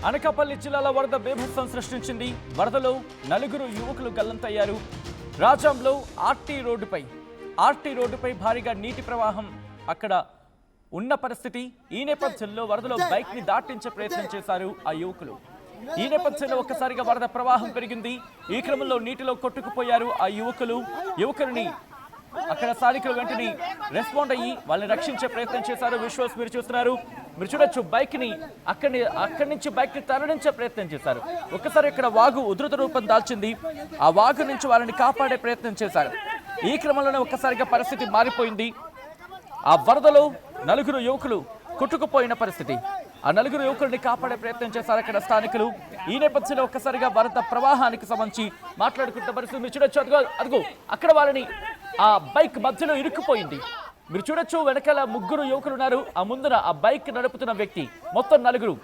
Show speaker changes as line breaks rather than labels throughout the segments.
అనకాపల్లి జిల్లాలో వరద బీభత్సం సృష్టించింది. వరదలో నలుగురు యువకులు గల్లంతయ్యారు. రాజాంలో ఆర్టీ రోడ్డుపై భారీగా నీటి ప్రవాహం అక్కడ ఉన్న పరిస్థితి. ఈ నేపథ్యంలో వరదలో బైక్ ని దాటించే ప్రయత్నం చేశారు ఆ యువకులు. ఈ నేపథ్యంలో ఒక్కసారిగా వరద ప్రవాహం పెరిగింది. ఈ క్రమంలో నీటిలో కొట్టుకుపోయారు ఆ యువకులని అక్కడ స్థానికులు వెంటనే రెస్పాండ్ అయ్యి వాళ్ళని రక్షించే ప్రయత్నం చేశారు. విజువల్స్ మీరు చూస్తున్నారు. మీరు చూడొచ్చు, బైక్ ని అక్కడి నుంచి బైక్ ని తరలించే ప్రయత్నం చేశారు. ఒక్కసారి ఇక్కడ వాగు ఉధృత రూపం దాల్చింది. ఆ వాగు నుంచి వాళ్ళని కాపాడే ప్రయత్నం చేశారు. ఈ క్రమంలోనే ఒక్కసారిగా పరిస్థితి మారిపోయింది. ఆ వరదలో నలుగురు యువకులు కొట్టుకుపోయిన పరిస్థితి. ఆ నలుగురు యువకుల్ని కాపాడే ప్రయత్నం చేశారు అక్కడ స్థానికులు. ఈ నేపథ్యంలో ఒక్కసారిగా వరద ప్రవాహానికి సంబంధించి మాట్లాడుకుంటున్న పరిస్థితి మీరు చూడొచ్చు. అదిగో అక్కడ వాళ్ళని ఆ బైక్ మధ్యలో ఇరుక్కుపోయింది. మీరు చూడొచ్చు, వెనకాల ముగ్గురు యువకులు ఉన్నారు. ఆ ముందున ఆ బైక్ నడుపుతున్న వ్యక్తి, మొత్తం నలుగురు.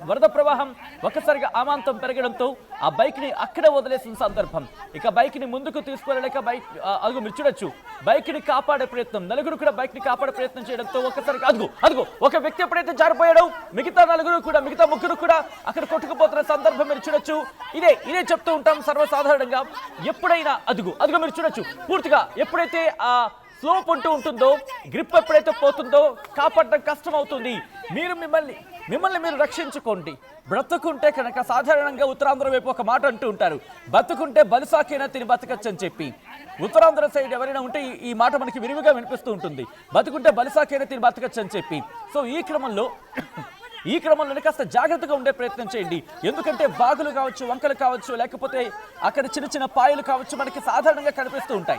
వరద ప్రవాహం ఒక్కసారిగా అమాంతం పెరగడంతో ఆ బైక్ ని అక్కడే వదిలేసిన సందర్భం. ఇక బైక్ ని ముందుకు తీసుకువెళ్ళలేక అదిగో మీరు చూడొచ్చు, బైక్ ని కాపాడే ప్రయత్నం, నలుగురు కూడా బైక్ ని కాపాడే ప్రయత్నం చేయడంతో ఒక్కసారిగా అదిగో ఒక వ్యక్తి ఎప్పుడైతే జారిపోయాడో మిగతా ముగ్గురు కూడా అక్కడ కొట్టుకుపోతున్న సందర్భం మీరు చూడొచ్చు. ఇదే చెప్తూ ఉంటాం సర్వసాధారణంగా. ఎప్పుడైనా అదిగో మీరు చూడొచ్చు, పూర్తిగా ఎప్పుడైతే ఆ స్లోప్ ఉంటుందో, గ్రిప్ ఎప్పుడైతే పోతుందో కాపాడడం కష్టం అవుతుంది. మిమ్మల్ని మీరు రక్షించుకోండి. బ్రతుకుంటే కనుక సాధారణంగా ఉత్తరాంధ్ర వైపు ఒక మాట అంటూ ఉంటారు, బతుకుంటే బలుసాకైనా తిని బతకచ్చు అని చెప్పి. ఉత్తరాంధ్ర సైడ్ ఎవరైనా ఉంటే ఈ మాట మనకి విరివిగా వినిపిస్తూ ఉంటుంది, బతుకుంటే బలుసాకైనా తిని బతకచ్చు అని చెప్పి. సో ఈ క్రమంలోనే కాస్త జాగ్రత్తగా ఉండే ప్రయత్నం చేయండి. ఎందుకంటే బాగులు కావచ్చు, వంకలు కావచ్చు, లేకపోతే అక్కడ చిన్న చిన్న పాయలు కావచ్చు మనకి సాధారణంగా కనిపిస్తూ ఉంటాయి.